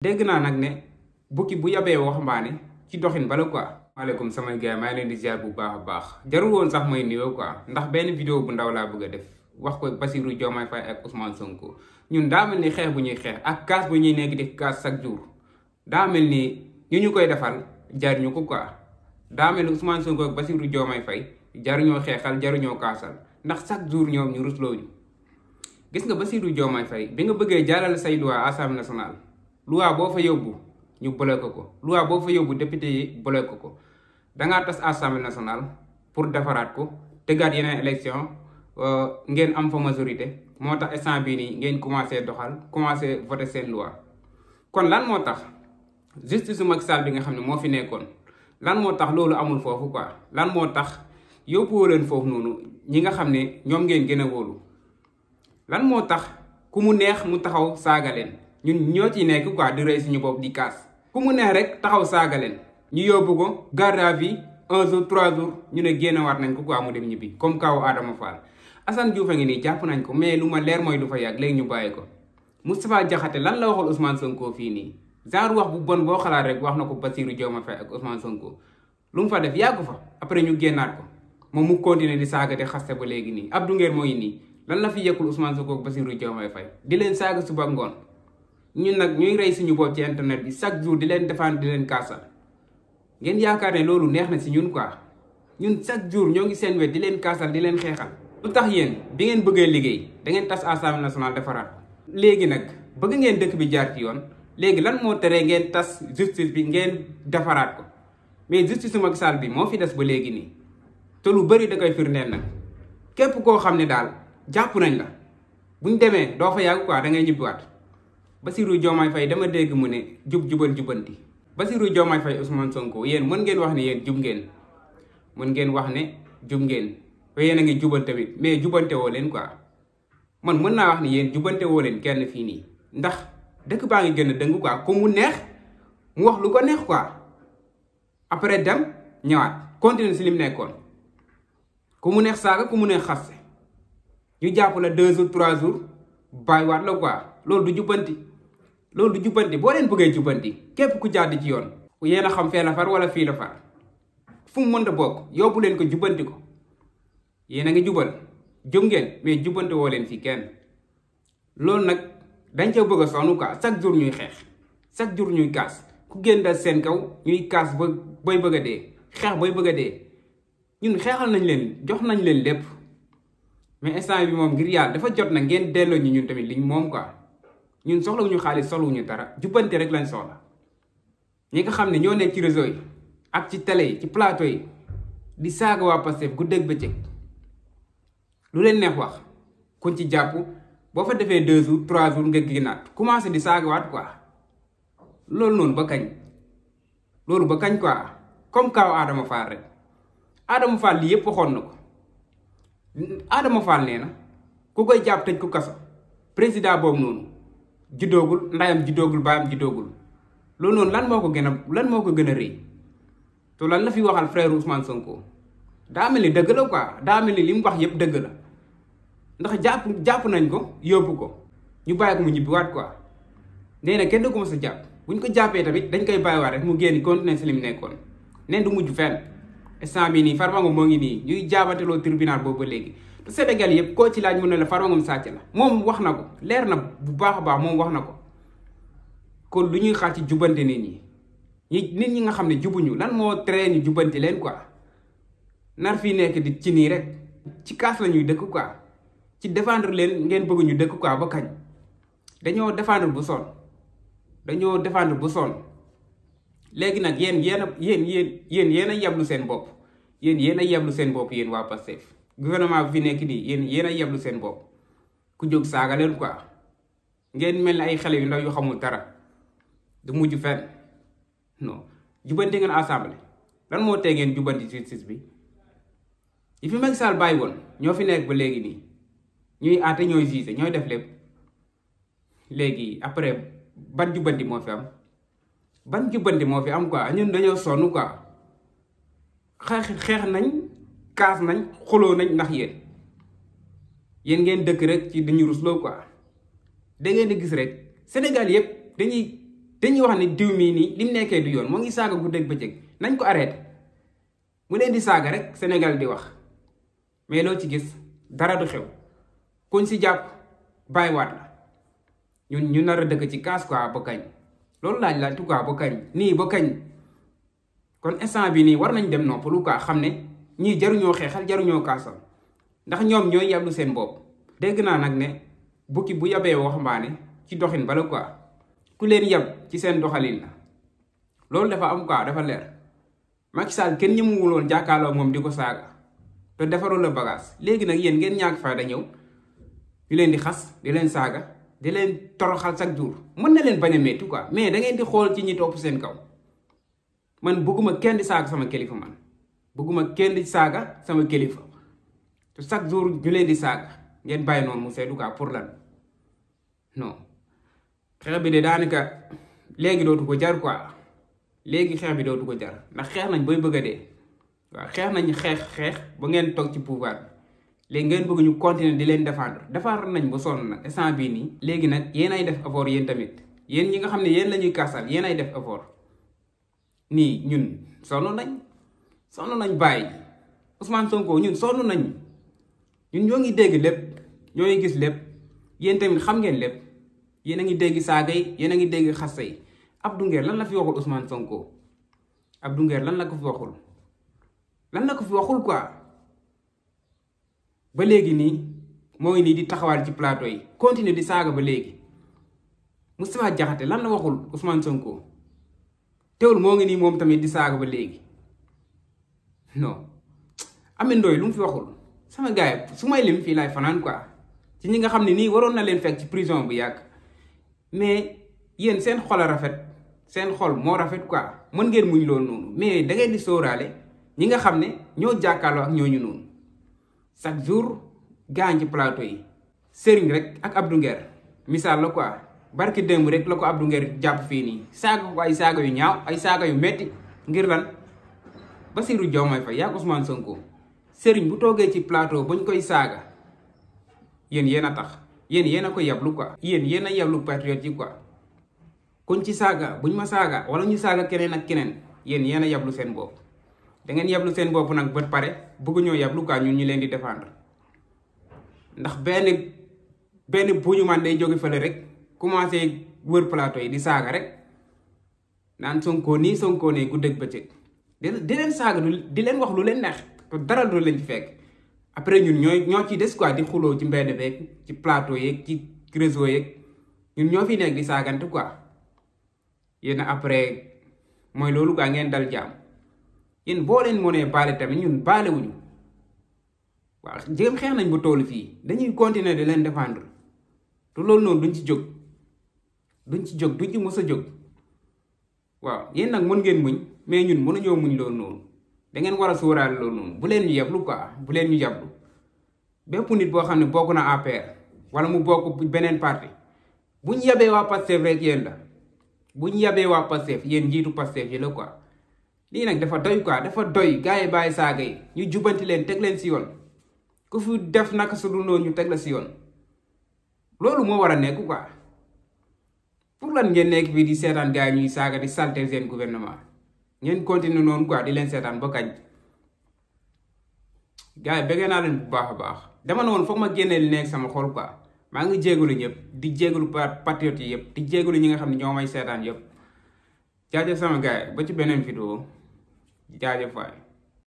dégg naa nag ne bukki bu yabee waxambaane ci doxin bala quoi. maaleykum samay gars maa ngi leen di ziar bu baax a baax jarul woon sax may nuyoo quoi ndax benn vidéo bu ndaw laa bëgg a def wax ko Bassirou Diomaye Faye ak Ousmane Sonko ñun daa mel ni xeex bu ñuy xeex ak kaas bu ñuy nekk di kaas chaque jour daa mel ni ñu koy defal jaruñu ko quoi daa mel ni Ousmane Sonko ak Bassirou Diomaye Faye jaruñoo xeexal jaruñoo kaasal ndax chaque jour ñoom ñu rusloo ñu. gis nga Bassirou Diomaye Faye bi nga bëggee jàllale say loi Assemblée nationale loi boo fa yóbbu ñu bloqué ko loi boo fa yóbbu député yi bloqué ko dangaa tas Assemblée nationale pour defaraat ko tëggaat yeneen élection ngeen am fa majorité moo tax instant bii nii ngeen commencé doxal commencé voter seen loi. kon lan moo tax justice Macky Sall bi nga xam ne moo fi nekkoon lan moo tax loolu amul foofu quoi lan moo tax yóbbuwoo leen foofu noonu ñi nga xam ne ñoom ngeen gën a wóolu lan moo tax ku mu neex mu taxaw saaga leen ñun ñoo ciy nekk quoi di rey suñu bopp di kaas ku mu neex rek taxaw saaga leen ñu yóbbu ko garde à vue 1 jour 3 jours ñu ne génnewaat nañ ko quoi mu dem ñibbi comme kaw Adama Fall. Assane Diouf a ngi nii jàpp nañ ko mais lu ma leer mooy du fa yàgg léegi ñu bàyyi ko Moustapha Diakhaté lan la waxul Ousmane Sonko fii nii genre wax bu bon boo xalaat rek wax na ko Bassirou Diomaye Faye ak Ousmane Sonko lu mu fa def yàggu fa après ñu génnaat ko moom mu continuer di saaga te xaste ba léegi nii Abdou Nguer moo ngi nii lan la fi yekkul Ousmane Sonko ak Bassirou Diomaye Faye di leen saaga suba ngoon ñun nag ñuy rey suñu bopp ci internet bi chaque jour di leen défendre di leen kaasal ngeen yaakaar ne loolu neex na si ñun quoi ñun chaque jour ñoo ngi seen wet di leen kaasal di leen xeexal. lu tax yéen bi ngeen bëggee liggéey da ngeen tas Assemblée nationale defaraat léegi nag bëgg ngeen dëkk bi jaar ci yoon léegi lan moo teree ngeen tas justice bi ngeen defaraat ko mais justice Macky Sall bi moo fi des ba léegi nii te lu bëri da koy firndeel nag képp koo xam ne daal jàpp nañ la buñ demee doo fa yàgg quoi da ngay ñibbiwaat. Bassirou Diomaye Faye dama dégg mu ne jubal jubanti Bassirou Diomaye Faye Ousmane Sonko yéen mën ngeen wax ne yéen jub ngeen mën ngeen wax ne jub ngeen te yéen a ngi jubal tamit mais jubante woo leen quoi man mën naa wax ne yéen jubante woo leen kenn fii nii ndax dëkk baa ngi gën a dëng quoi ku mu neex mu wax lu ko neex quoi après dem ñëwaat continuer si lim nekkoon ku mu neex saaga ku mu neex xaste ñu jàpp la 2 jours 3 jours bàyyiwaat la quoi loolu du jubbanti loolu du jubbanti boo leen bëggee jubbanti képp ku jàdd ci yoon yéen a xam fee la far wala fii la far fu mu mënta bokk yóbbu leen ko jubbanti ko yéen a ngi jubal jub ngeen mais jubbante woo leen fii kenn loolu nag dañ ca bëgg a sonn quoi chaque jour ñuy xeex chaque jour ñuy kaas ku génn dal seen kaw ñuy kaas ba booy bëgg a dee xeex booy bëgg a dee ñun xeexal nañ leen jox nañ leen lépp mais instant bi moom ngir yàlla dafa jot na ngeen delloo ñu ñun tamit liñ moom quoi ñun soxlawuñu xaalis soxlawuñu dara jubbante rek lañ soxla ñi nga xam ne ñoo nekk ci réseau yi ak ci télé yi ci plateau yi di saaga waa Pastef guddeeg bëccëg lu leen neex wax kuñ ci jàpp boo fa defee 2 jours 3 jours nga génnaat commencé di saagawaat quoi loolu noonu ba kañ loolu ba kañ quoi comme kaw Adama Fall rek Adama Fall lii yëpp waxoon na ko Adama Fall nee na ku koy jàpp tëj ko kaso président boobu noonu juddoogul ndayam juddoogul baayam juddoogul loolu noonu lan moo ko gën a rëy te lan la fi waxal frère Ousmane Sonko daa mel ni dëgg la quoi daa mel ni li mu wax yëpp dëgg la ndax jàpp nañ ko yóbbu ko ñu bàyyi ko mu ñibbiwaat quoi nee na kenn du ko mës a jàpp buñ ko jàppee tamit dañ koy bàyyiwaat rek mu génn continuer si li mu nekkoon neen du mujj fenn instant bii nii Farba Ngom moo ngi nii ñuy jaabateloo tribunal boobu ba léegi te Sénégal yëpp koo ci laaj mu ne la Farba Ngom sàcc la moom wax na ko leer na bu baax a baax moom wax na ko kon lu ñuy xaar ci jubante nit ñi nga xam ne jubuñu lan moo tere ñu jubanti leen quoi nar fii nekk di ci nii rek ci kaas la ñuy dëkk quoi ci défendre leen ngeen bëgg ñu dëkk quoi ba kañ dañoo défendre bu sonn léegi nag yéen a yeblu seen bopp yéen a yeblu seen bopp yéen waa Pastef gouvernement bi fi nekk nii yéen a yeblu seen bopp ku jóg saaga leen quoi ngeen mel ni ay xale yu ndaw yu xamul dara du mujj fenn non jubanti ngeen assemblée lan moo tee ngeen jubanti justice bi yi fi Macky Sall bàyyi woon ñoo fi nekk ba léegi nii ñuy àtte ñooy juge ñooy def lépp léegi après ban jubbanti moo fi am quoi ñun dañoo sonn quoi xeex nañ kaas nañ xuloo nañ ndax yéen ngeen dëkk rek ci dañu rusloo quoi da ngeen di gis rek Sénégal yëpp dañuy wax ni diw mii nii lim nekkee du yoon moo ngi saaga guddeeg bëccëg nañ ko arrêté mu leen di saaga rek Sénégal di wax mais loo ci gis dara du xew kuñ si jàpp bàyyiwaat la ñu nar a dëkk ci kaas quoi ba kañ loolu laaj la tout cas ba kañ nii ba kañ kon instant bi nii war nañ dem noppalu quoi xam ne ñii jaruñoo xeexal jaruñoo kaasal ndax ñoom ñooy yablu seen bopp. dégg naa nag ne bukki bu yabee waxambaane ci doxin bala quoi ku leen yab ci seen doxalin la loolu dafa am quoi dafa leer Macky Sall kenn ñëmuwul woon jàkkaarloo moom di ko saaga te defarul la bagage léegi nag yéen ngeen ñàkk fayda ñëw di leen di xas di leen saaga di leen toroxal chaque jour mën na leen bañ a métti quoi mais da ngeen di xool ci ñi topp seen kaw man bëgguma kenn di saaga sama kilifa man bëgguma kenn di saaga sama kilifa te chaque jour ñu leen di saaga ngeen bàyyi noonu mu seddu quoi pour lan non xeex bi de daanaka léegi dootu ko jar quoi léegi xeex bi dootu ko jar ndax xeex nañ booy bëgg a dee waaw xeex nañ xeex ba ngeen toog ci pouvoir bi léegi ngeen bëgg ñu continuer di leen défendre nañ ba sonn nag instant bii nii. léegi nag yéen ay def effort yéen tamit yéen ñi nga xam ne yéen la ñuy kaasal yéen ay def effort nii ñun sonn nañ bàyyi Ousmane Sonko ñun sonn nañ ñun ñoo ngi dégg lépp ñoo ngi gis lépp yéen tamit xam ngeen lépp yéen a ngi dégg saaga yi yéen a ngi dégg xasta yi Abdou Nguer lan la fi waxul Ousmane Sonko Abdou Nguer lan la ko fi waxul quoi ba léegi nii moo ngi nii di taxawaal ci plateau yi continuer di saaga ba léegi Moustapha Diakhaté lan la waxul Ousmane Sonko teewul moo ngi nii moom tamit di saaga ba léegi non Ameth Ndoye lu mu fi waxul sama gars yi su may lim fii laay fanaan quoi ci ñi nga xam ne nii waroon na leen fekk ci prison bu yàgg mais yéen seen xol a rafet seen xol moo rafet quoi mën ngeen muñ loolu noonu mais da ngeen di sóoraale ñi nga xam ne ñoo jàkkaarloo ak ñooñu noonu chaque jour gaañ ci plateau yi Serigne rek ak Abdou Nguer misaal la quoi barki démb rek la ko Abdou Nguer jàpp fii nii saaga ko ay saaga yu ñaaw ay saaga yu metti ngir lan Bassirou Diomaye Faye yaa Ousmane Sonko Serigne bu toogee ci plateau bañ koy saaga yéen a tax yéen a ko yablu quoi yéen a yablu patriote yi quoi kuñ ci saaga buñ ma saaga wala ñu saaga keneen ak keneen yéen a yablu seen bopp da ngeen yablu seen bopp nag ba pare bëgg ñoo yablu quoi ñun ñu leen di défendre ndax benn buñu man day jóge fële rek commencé wër plateau yi di saaga rek naan Sonko nii Sonko nee guddeeg bëccëg di leen saaga di leen wax lu leen neex te dara du leen ci fekk après ñun ñoo ci des quoi di xuloo ci mbedd beeg ci plateau yeeg ci réseau yeeg ñun ñoo fi nekk di saagante quoi yéen après mooy loolu quoi ngeen dal jaam yéen boo leen mënee baale tamit ñun baale wuñu waaw jéem xeex nañ ba toolu fii dañuy continuer di leen défendre te loolu noonu duñ ci jóg duñ ci mës a jóg waaw yéen nag mën ngeen muñ mais ñun mënuñoo muñ loolu noonu da ngeen war a sóoraale loolu noonu bu leen ñu yablu quoi bu leen ñu yablu bépp nit boo xam ne bokk na APR wala mu bokk beneen parti bu ñu yabee waa Pastef rek yéen la bu ñu yabee waa Pastef yéen njiitu Pastef yi la quoi lii nag dafa doy quoi dafa doy gars yi bàyyi saaga yi ñu jubanti leen teg leen si yoon ku fi def naka su dul noonu ñu teg la si yoon loolu moo war a nekk quoi pour lan ngeen nekk fii di seetaan gars yi ñuy saaga di salter seen gouvernement ngeen continuer noonu quoi di leen seetaan ba kañ gars yi bëggee naa leen bu baax a baax dama ne woon foog ma génnee li nekk sama xol quoi maa ngi jégalu ñëpp di jégalu patriote yi yëpp di jégalu ñi nga xam ne ñoo may seetaan yëpp jaajëf sama gars yi ba ci beneen vidéo jaajëf waay